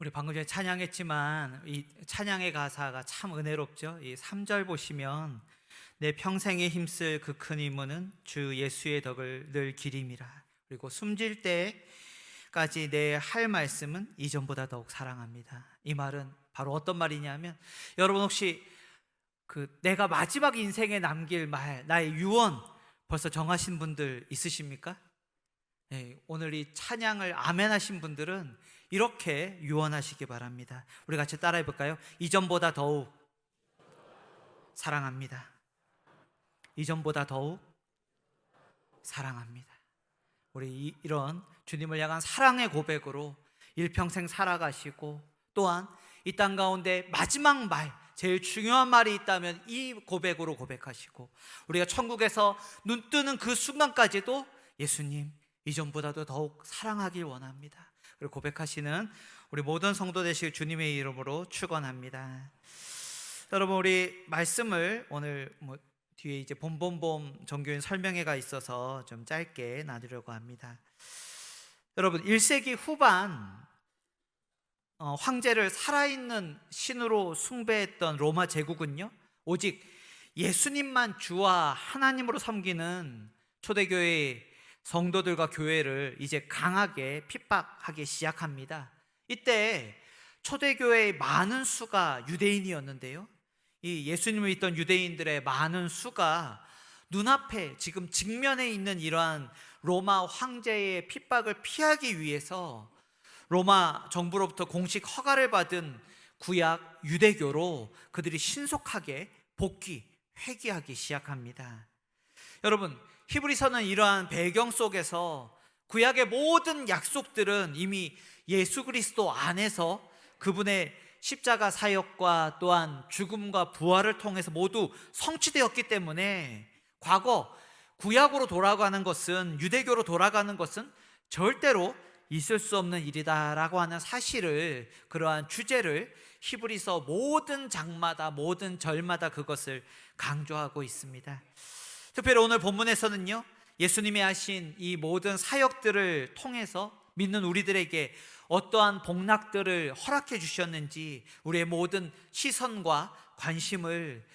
우리 방금 전에 찬양했지만 이 찬양의 가사가 참 은혜롭죠. 이 3절 보시면 내 평생에 힘쓸 그 큰 임무는 주 예수의 덕을 늘 기림이라. 그리고 숨질 때까지 내 할 말씀은 이전보다 더욱 사랑합니다. 이 말은 바로 어떤 말이냐면, 여러분 혹시 내가 마지막 인생에 남길 말, 나의 유언 벌써 정하신 분들 있으십니까? 네, 오늘 이 찬양을 아멘 하신 분들은 이렇게 유언하시기 바랍니다. 우리 같이 따라해 볼까요? 이전보다 더욱 사랑합니다. 이전보다 더욱 사랑합니다. 우리 이런 주님을 향한 사랑의 고백으로 일평생 살아가시고, 또한 이 땅 가운데 마지막 말, 제일 중요한 말이 있다면 이 고백으로 고백하시고, 우리가 천국에서 눈 뜨는 그 순간까지도 예수님 이전보다도 더욱 사랑하길 원합니다. 그리고 고백하시는 우리 모든 성도 되실 주님의 이름으로 축원합니다. 여러분, 우리 말씀을 오늘 뒤에 이제 봄봄봄 정교인 설명회가 있어서 좀 짧게 나누려고 합니다. 여러분, 1세기 후반 황제를 살아있는 신으로 숭배했던 로마 제국은요, 오직 예수님만 주와 하나님으로 섬기는 초대교회의 성도들과 교회를 이제 강하게 핍박하기 시작합니다. 이때 초대교회의 많은 수가 유대인이었는데요, 이 예수님을 믿던 유대인들의 많은 수가 눈앞에 지금 직면해 있는 이러한 로마 황제의 핍박을 피하기 위해서 로마 정부로부터 공식 허가를 받은 구약 유대교로 그들이 신속하게 회귀하기 시작합니다. 여러분, 히브리서는 이러한 배경 속에서 구약의 모든 약속들은 이미 예수 그리스도 안에서 그분의 십자가 사역과 또한 죽음과 부활을 통해서 모두 성취되었기 때문에 과거 구약으로 돌아가는 것은, 유대교로 돌아가는 것은 절대로 있을 수 없는 일이다라고 하는 사실을, 그러한 주제를 히브리서 모든 장마다 모든 절마다 그것을 강조하고 있습니다. 특별히 오늘 본문에서는요, 예수님이 하신 이 모든 사역들을 통해서 믿는 우리들에게 어떠한 복락들을 허락해 주셨는지 우리의 모든 시선과 관심을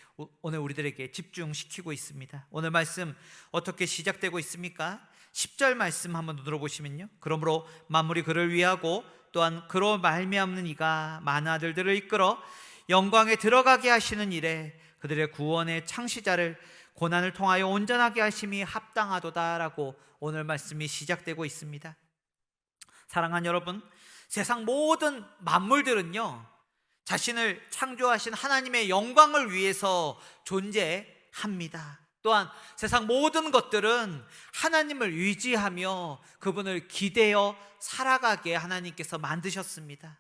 오늘 우리들에게 집중시키고 있습니다. 오늘 말씀 어떻게 시작되고 있습니까? 10절 말씀 한번 들어보시면요, 그러므로 만물이 그를 위하고 또한 그로 말미암는 이가 많은 아들들을 이끌어 영광에 들어가게 하시는 일에 그들의 구원의 창시자를 고난을 통하여 온전하게 하심이 합당하도다라고 오늘 말씀이 시작되고 있습니다. 사랑하는 여러분, 세상 모든 만물들은요, 자신을 창조하신 하나님의 영광을 위해서 존재합니다. 또한 세상 모든 것들은 하나님을 의지하며 그분을 기대어 살아가게 하나님께서 만드셨습니다.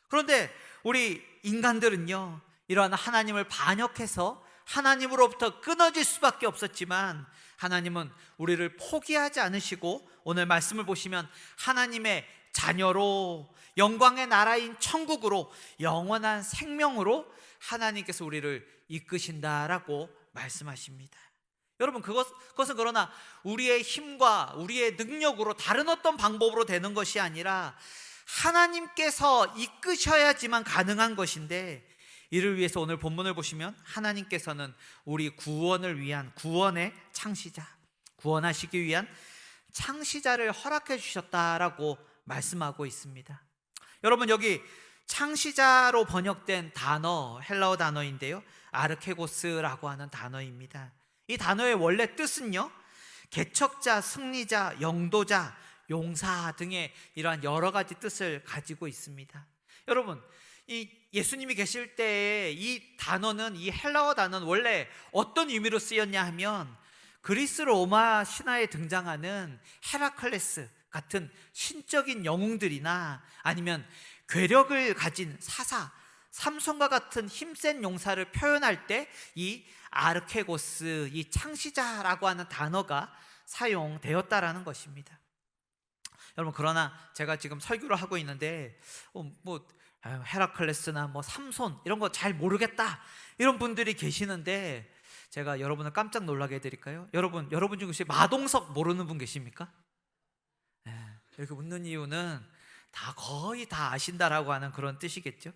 그런데 우리 인간들은요, 이러한 하나님을 반역해서 하나님으로부터 끊어질 수밖에 없었지만, 하나님은 우리를 포기하지 않으시고 오늘 말씀을 보시면 하나님의 자녀로, 영광의 나라인 천국으로, 영원한 생명으로 하나님께서 우리를 이끄신다라고 말씀하십니다. 여러분, 그것은 그러나 우리의 힘과 우리의 능력으로, 다른 어떤 방법으로 되는 것이 아니라 하나님께서 이끄셔야지만 가능한 것인데, 이를 위해서 오늘 본문을 보시면 하나님께서는 우리 구원을 위한 구원의 창시자, 구원하시기 위한 창시자를 허락해 주셨다라고 말씀하고 있습니다. 여러분, 여기 창시자로 번역된 단어, 헬라어 단어인데요, 아르케고스라고 하는 단어입니다. 이 단어의 원래 뜻은요, 개척자, 승리자, 영도자, 용사 등의 이러한 여러 가지 뜻을 가지고 있습니다. 여러분, 이 예수님이 계실 때의 이 단어는, 이 헬라어 단어는 원래 어떤 의미로 쓰였냐 하면, 그리스 로마 신화에 등장하는 헤라클레스 같은 신적인 영웅들이나 아니면 괴력을 가진 사사, 삼손과 같은 힘센 용사를 표현할 때 이 아르케고스, 이 창시자라고 하는 단어가 사용되었다라는 것입니다. 여러분, 그러나 제가 지금 설교를 하고 있는데 헤라클레스나 삼손 이런 거 잘 모르겠다 이런 분들이 계시는데, 제가 여러분을 깜짝 놀라게 해드릴까요? 여러분 중 혹시 마동석 모르는 분 계십니까? 이렇게 웃는 이유는 거의 다 아신다라고 하는 그런 뜻이겠죠.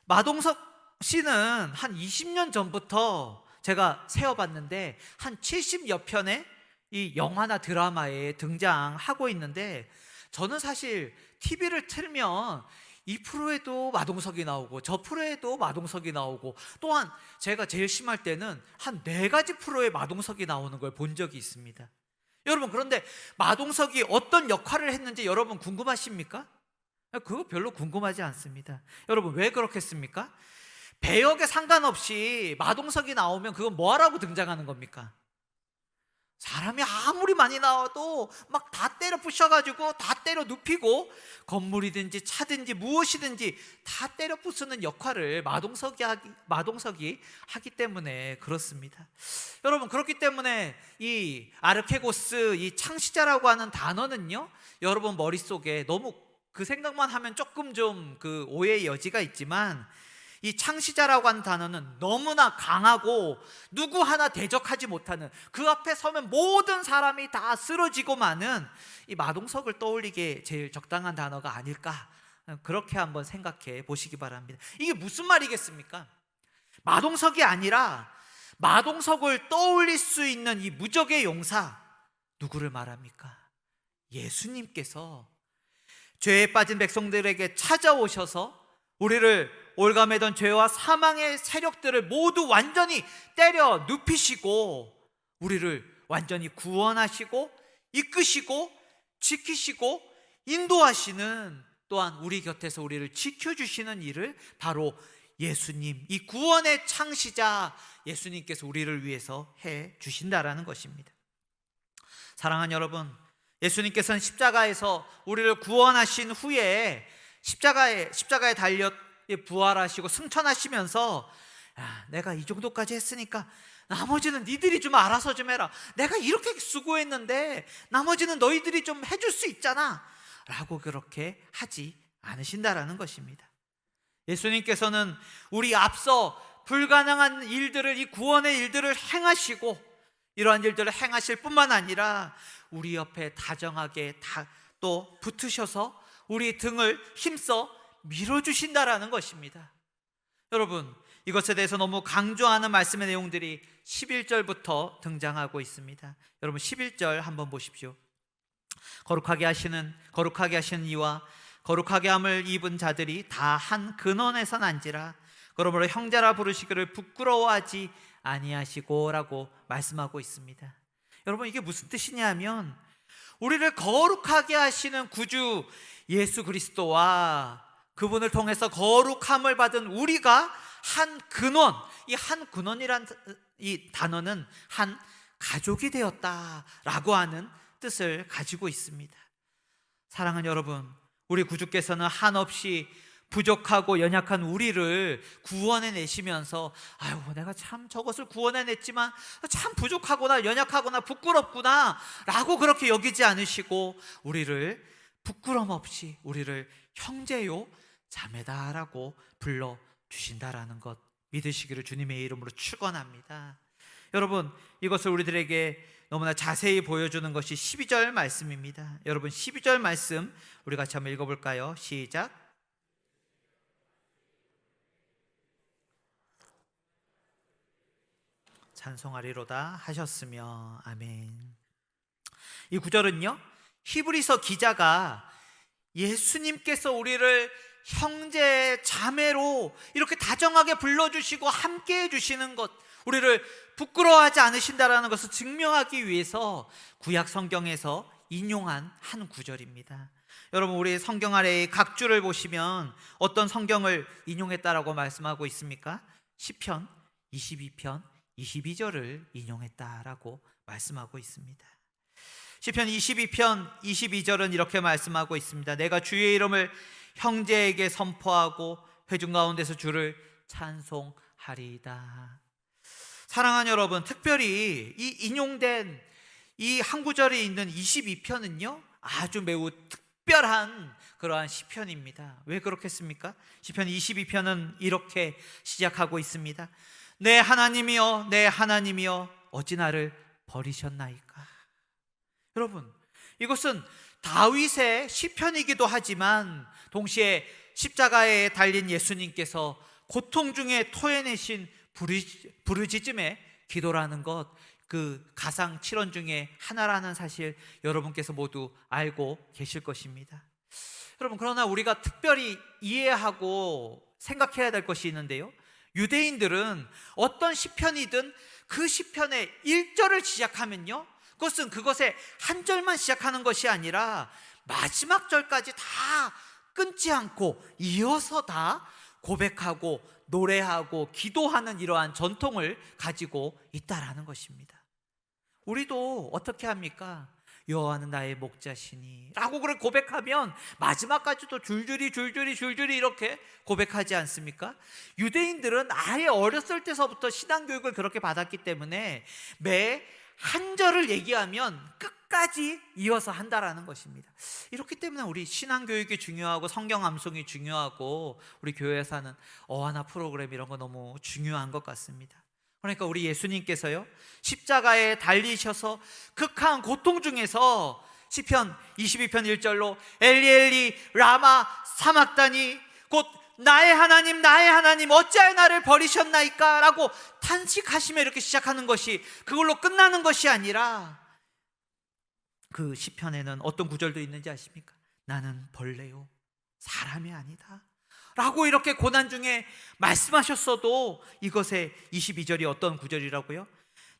마동석 씨는 한 20년 전부터 제가 세어봤는데 한 70여 편의 이 영화나 드라마에 등장하고 있는데, 저는 사실 TV를 틀면 이 프로에도 마동석이 나오고 저 프로에도 마동석이 나오고, 또한 제가 제일 심할 때는 한 4가지 프로에 마동석이 나오는 걸 본 적이 있습니다. 여러분, 그런데 마동석이 어떤 역할을 했는지 여러분 궁금하십니까? 그거 별로 궁금하지 않습니다. 여러분, 왜 그렇겠습니까? 배역에 상관없이 마동석이 나오면 그건 뭐하라고 등장하는 겁니까? 사람이 아무리 많이 나와도 막 다 때려 부셔가지고 다 때려 눕히고, 건물이든지 차든지 무엇이든지 다 때려 부수는 역할을 마동석이 하기 때문에 그렇습니다. 여러분, 그렇기 때문에 이 아르케고스, 이 창시자라고 하는 단어는요, 여러분 머릿속에 너무 그 생각만 하면 조금 좀 그 오해의 여지가 있지만, 이 창시자라고 하는 단어는 너무나 강하고 누구 하나 대적하지 못하는, 그 앞에 서면 모든 사람이 다 쓰러지고 마는 이 마동석을 떠올리게 제일 적당한 단어가 아닐까, 그렇게 한번 생각해 보시기 바랍니다. 이게 무슨 말이겠습니까? 마동석이 아니라 마동석을 떠올릴 수 있는 이 무적의 용사, 누구를 말합니까? 예수님께서 죄에 빠진 백성들에게 찾아오셔서 우리를 올가매던 죄와 사망의 세력들을 모두 완전히 때려 눕히시고 우리를 완전히 구원하시고 이끄시고 지키시고 인도하시는, 또한 우리 곁에서 우리를 지켜주시는 일을 바로 예수님, 이 구원의 창시자 예수님께서 우리를 위해서 해 주신다라는 것입니다. 사랑하는 여러분, 예수님께서는 십자가에서 우리를 구원하신 후에 십자가에 달려 부활하시고 승천하시면서, 내가 이 정도까지 했으니까 나머지는 니들이 좀 알아서 좀 해라, 내가 이렇게 수고했는데 나머지는 너희들이 좀 해줄 수 있잖아 라고 그렇게 하지 않으신다라는 것입니다. 예수님께서는 우리 앞서 불가능한 일들을, 이 구원의 일들을 행하시고, 이러한 일들을 행하실 뿐만 아니라 우리 옆에 다정하게 또 붙으셔서 우리 등을 힘써 밀어주신다라는 것입니다. 여러분, 이것에 대해서 너무 강조하는 말씀의 내용들이 11절부터 등장하고 있습니다. 여러분, 11절 한번 보십시오. 거룩하게 하시는 이와 거룩하게 함을 입은 자들이 다 한 근원에서 난지라. 그러므로 형제라 부르시기를 부끄러워하지 아니하시고 라고 말씀하고 있습니다. 여러분, 이게 무슨 뜻이냐면, 우리를 거룩하게 하시는 구주 예수 그리스도와 그분을 통해서 거룩함을 받은 우리가 한 근원, 이 한 근원이란 이 단어는 한 가족이 되었다라고 하는 뜻을 가지고 있습니다. 사랑하는 여러분, 우리 구주께서는 한없이 부족하고 연약한 우리를 구원해 내시면서, 아유, 내가 참 저것을 구원해 냈지만 참 부족하구나, 연약하구나, 부끄럽구나 라고 그렇게 여기지 않으시고, 우리를 부끄럼 없이 우리를 형제요 자매다라고 불러주신다라는 것 믿으시기를 주님의 이름으로 축원합니다. 여러분, 이것을 우리들에게 너무나 자세히 보여주는 것이 12절 말씀입니다. 여러분, 12절 말씀 우리 같이 한번 읽어볼까요? 시작. 찬송하리로다 하셨으며 아멘. 이 구절은요, 히브리서 기자가 예수님께서 우리를 형제 자매로 이렇게 다정하게 불러주시고 함께 해주시는 것, 우리를 부끄러워하지 않으신다라는 것을 증명하기 위해서 구약 성경에서 인용한 한 구절입니다. 여러분, 우리 성경 아래의 각 줄을 보시면 어떤 성경을 인용했다라고 말씀하고 있습니까? 시편 22편 22절을 인용했다라고 말씀하고 있습니다. 시편 22편 22절은 이렇게 말씀하고 있습니다. 내가 주의 이름을 형제에게 선포하고 회중 가운데서 주를 찬송하리이다. 사랑하는 여러분, 특별히 이 인용된 이 한 구절이 있는 22편은요 아주 매우 특별한 그러한 시편입니다. 왜 그렇겠습니까? 시편 22편은 이렇게 시작하고 있습니다. 내 하나님이여, 내 하나님이여, 어찌 나를 버리셨나이까. 여러분, 이것은 다윗의 시편이기도 하지만 동시에 십자가에 달린 예수님께서 고통 중에 토해내신 부르짖음의 기도라는 것, 그 가상 7원 중에 하나라는 사실 여러분께서 모두 알고 계실 것입니다. 여러분, 그러나 우리가 특별히 이해하고 생각해야 될 것이 있는데요, 유대인들은 어떤 시편이든 그 시편의 1절을 시작하면요, 그것은 그것의 한 절만 시작하는 것이 아니라 마지막 절까지 다 끊지 않고 이어서 다 고백하고 노래하고 기도하는 이러한 전통을 가지고 있다라는 것입니다. 우리도 어떻게 합니까? 여호와는 나의 목자시니 라고 그걸 고백하면 마지막까지도 줄줄이 이렇게 고백하지 않습니까? 유대인들은 아예 어렸을 때서부터 신앙교육을 그렇게 받았기 때문에 매 한 절을 얘기하면 끝까지 이어서 한다라는 것입니다. 이렇기 때문에 우리 신앙교육이 중요하고 성경 암송이 중요하고 우리 교회에서 하는 어하나 프로그램 이런 거 너무 중요한 것 같습니다. 그러니까 우리 예수님께서요, 십자가에 달리셔서 극한 고통 중에서 시편 22편 1절로 엘리 엘리 라마 사막다니, 곧 나의 하나님 어찌하여 나를 버리셨나이까 라고 탄식하시며 이렇게 시작하는 것이, 그걸로 끝나는 것이 아니라 그 시편에는 어떤 구절도 있는지 아십니까? 나는 벌레요 사람이 아니다 라고 이렇게 고난 중에 말씀하셨어도 이것의 22절이 어떤 구절이라고요?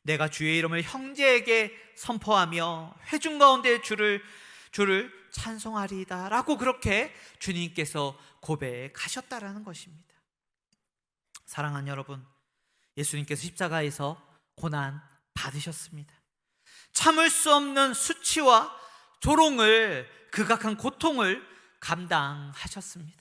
내가 주의 이름을 형제에게 선포하며 회중 가운데 주를 찬송하리이다 라고 그렇게 주님께서 고백하셨다라는 것입니다. 사랑하는 여러분, 예수님께서 십자가에서 고난 받으셨습니다. 참을 수 없는 수치와 조롱을, 극악한 고통을 감당하셨습니다.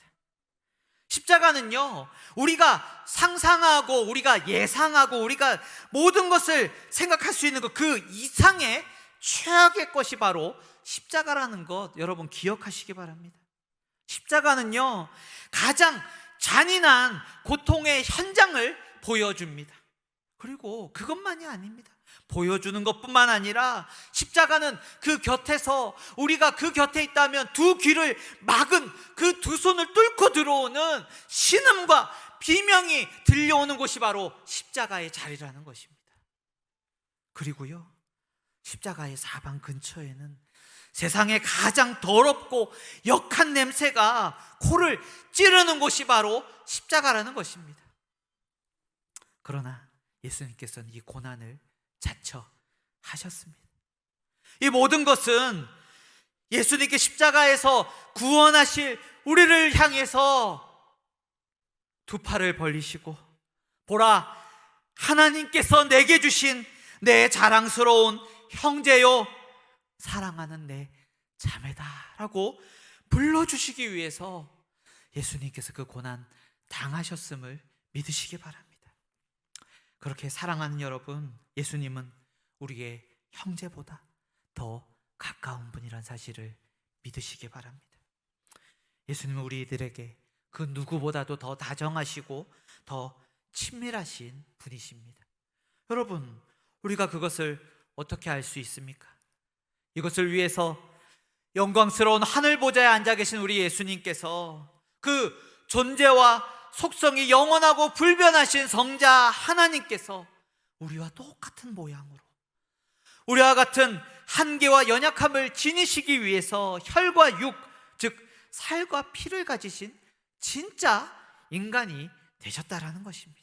십자가는요, 우리가 상상하고 우리가 예상하고 우리가 모든 것을 생각할 수 있는 것 그 이상의 최악의 것이 바로 십자가라는 것, 여러분 기억하시기 바랍니다. 십자가는요, 가장 잔인한 고통의 현장을 보여줍니다. 그리고 그것만이 아닙니다. 보여주는 것뿐만 아니라 십자가는 그 곁에서, 우리가 그 곁에 있다면 두 귀를 막은 그 두 손을 뚫고 들어오는 신음과 비명이 들려오는 곳이 바로 십자가의 자리라는 것입니다. 그리고요, 십자가의 사방 근처에는 세상에 가장 더럽고 역한 냄새가 코를 찌르는 곳이 바로 십자가라는 것입니다. 그러나 예수님께서는 이 고난을 자처하셨습니다. 이 모든 것은 예수님께 십자가에서 구원하실 우리를 향해서 두 팔을 벌리시고, 보라, 하나님께서 내게 주신 내 자랑스러운 형제요, 사랑하는 내 자매다 라고 불러주시기 위해서 예수님께서 그 고난 당하셨음을 믿으시기 바랍니다. 그렇게 사랑하는 여러분, 예수님은 우리의 형제보다 더 가까운 분이란 사실을 믿으시기 바랍니다. 예수님은 우리들에게 그 누구보다도 더 다정하시고 더 친밀하신 분이십니다. 여러분, 우리가 그것을 어떻게 알 수 있습니까? 이것을 위해서 영광스러운 하늘 보좌에 앉아 계신 우리 예수님께서 그 존재와 속성이 영원하고 불변하신 성자 하나님께서 우리와 똑같은 모양으로, 우리와 같은 한계와 연약함을 지니시기 위해서 혈과 육, 즉 살과 피를 가지신 진짜 인간이 되셨다라는 것입니다.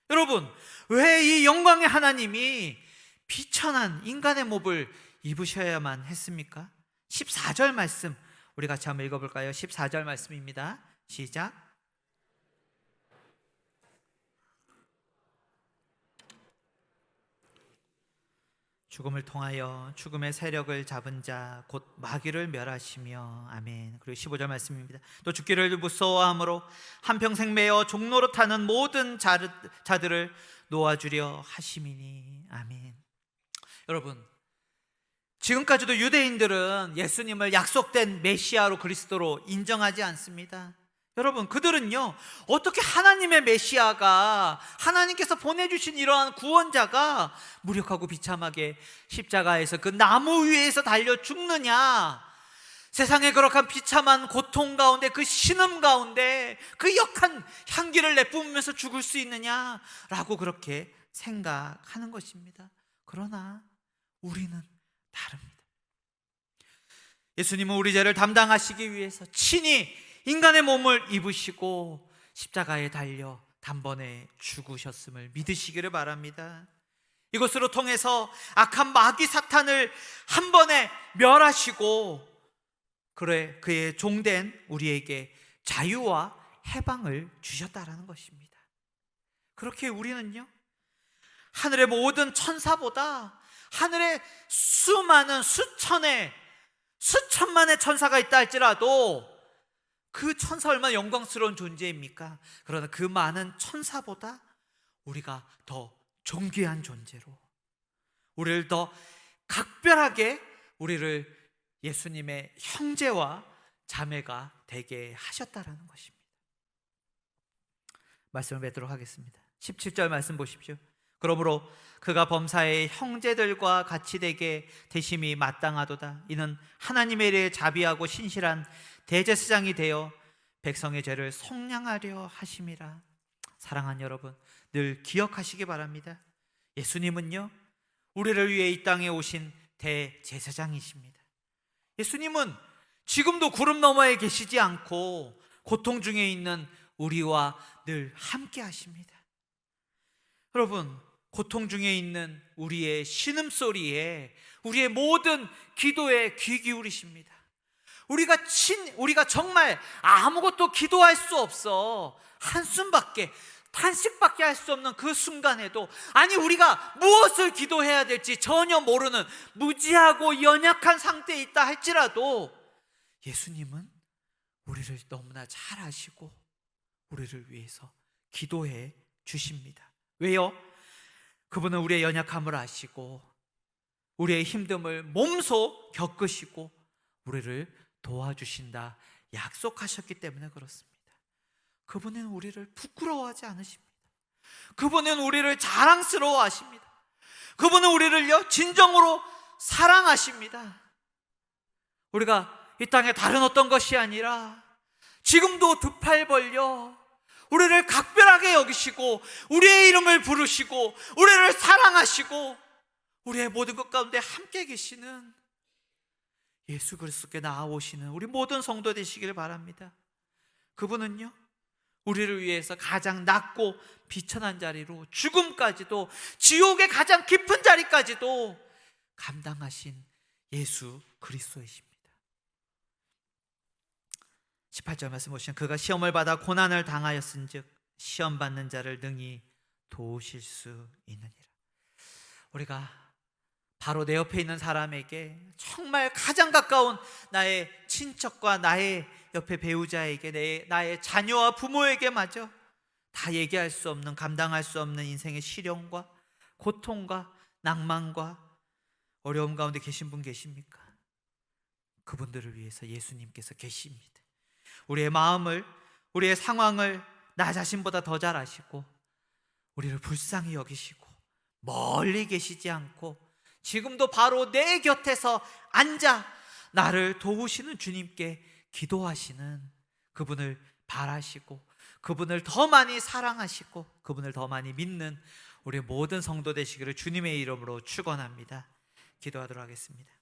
여러분, 왜 이 영광의 하나님이 비천한 인간의 몸을 입으셔야만 했습니까? 14절 말씀 우리 같이 한번 읽어볼까요? 14절 말씀입니다. 시작. 죽음을 통하여 죽음의 세력을 잡은 자 곧 마귀를 멸하시며, 아멘. 그리고 15절 말씀입니다. 또 죽기를 무서워함으로 한평생 매어 종로로 타는 모든 자들을 놓아주려 하심이니, 아멘. 여러분, 지금까지도 유대인들은 예수님을 약속된 메시아로, 그리스도로 인정하지 않습니다. 여러분, 그들은요, 어떻게 하나님의 메시아가, 하나님께서 보내주신 이러한 구원자가 무력하고 비참하게 십자가에서 그 나무 위에서 달려 죽느냐, 세상의 거룩한 비참한 고통 가운데, 그 신음 가운데 그 역한 향기를 내뿜으면서 죽을 수 있느냐라고 그렇게 생각하는 것입니다. 그러나 우리는 다릅니다. 예수님은 우리 죄를 담당하시기 위해서 친히 인간의 몸을 입으시고 십자가에 달려 단번에 죽으셨음을 믿으시기를 바랍니다. 이것으로 통해서 악한 마귀 사탄을 한 번에 멸하시고 그의 종된 우리에게 자유와 해방을 주셨다라는 것입니다. 그렇게 우리는요, 하늘의 모든 천사보다 하늘에 수많은 수천만의 천사가 있다 할지라도 그 천사 얼마나 영광스러운 존재입니까? 그러나 그 많은 천사보다 우리가 더 존귀한 존재로, 우리를 더 각별하게 우리를 예수님의 형제와 자매가 되게 하셨다라는 것입니다. 말씀을 맺도록 하겠습니다. 17절 말씀 보십시오. 그러므로 그가 범사의 형제들과 같이 되게 되심이 마땅하도다. 이는 하나님의 일에 자비하고 신실한 대제사장이 되어 백성의 죄를 속량하려 하심이라. 사랑하는 여러분, 늘 기억하시기 바랍니다. 예수님은요, 우리를 위해 이 땅에 오신 대제사장이십니다. 예수님은 지금도 구름 너머에 계시지 않고 고통 중에 있는 우리와 늘 함께 하십니다. 여러분, 고통 중에 있는 우리의 신음소리에, 우리의 모든 기도에 귀 기울이십니다. 우리가 정말 아무것도 기도할 수 없어, 한숨밖에, 탄식밖에 할 수 없는 그 순간에도, 아니 우리가 무엇을 기도해야 될지 전혀 모르는 무지하고 연약한 상태에 있다 할지라도 예수님은 우리를 너무나 잘 아시고 우리를 위해서 기도해 주십니다. 왜요? 그분은 우리의 연약함을 아시고 우리의 힘듦을 몸소 겪으시고 우리를 도와주신다 약속하셨기 때문에 그렇습니다. 그분은 우리를 부끄러워하지 않으십니다. 그분은 우리를 자랑스러워 하십니다. 그분은 우리를요, 진정으로 사랑하십니다. 우리가 이 땅에 다른 어떤 것이 아니라 지금도 두 팔 벌려 우리를 각별하게 여기시고 우리의 이름을 부르시고 우리를 사랑하시고 우리의 모든 것 가운데 함께 계시는 예수 그리스도께 나아오시는 우리 모든 성도 되시기를 바랍니다. 그분은요, 우리를 위해서 가장 낮고 비천한 자리로, 죽음까지도, 지옥의 가장 깊은 자리까지도 감당하신 예수 그리스도이십니다. 18절 말씀 보시면 그가 시험을 받아 고난을 당하였은즉 시험 받는 자를 능히 도우실 수 있느니라. 우리가 바로 내 옆에 있는 사람에게, 정말 가장 가까운 나의 친척과 나의 옆에 배우자에게, 나의 자녀와 부모에게마저 다 얘기할 수 없는, 감당할 수 없는 인생의 시련과 고통과 낭만과 어려움 가운데 계신 분 계십니까? 그분들을 위해서 예수님께서 계십니다. 우리의 마음을, 우리의 상황을 나 자신보다 더 잘 아시고 우리를 불쌍히 여기시고 멀리 계시지 않고 지금도 바로 내 곁에서 앉아 나를 도우시는 주님께 기도하시는 그분을 바라시고 그분을 더 많이 사랑하시고 그분을 더 많이 믿는 우리 모든 성도 되시기를 주님의 이름으로 축원합니다. 기도하도록 하겠습니다.